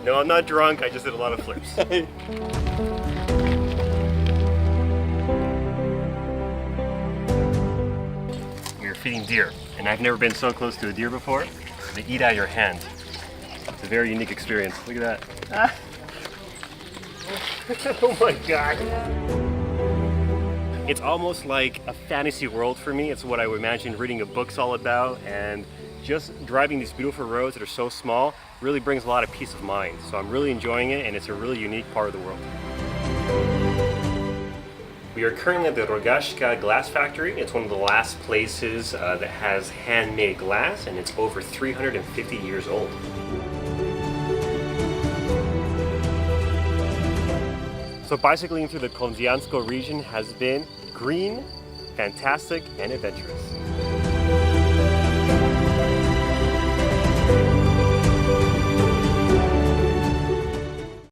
No, I'm not drunk, I just did a lot of flips. We are feeding deer, and I've never been so close to a deer before. They eat out of your hand. It's a very unique experience. Look at that. Oh my god. It's almost like a fantasy world for me. It's what I would imagine reading a book's all about, and just driving these beautiful roads that are so small really brings a lot of peace of mind. So I'm really enjoying it, and it's a really unique part of the world. We are currently at the Rogaška glass factory. It's one of the last places that has handmade glass, and it's over 350 years old. So bicycling through the Kozjansko region has been green, fantastic, and adventurous.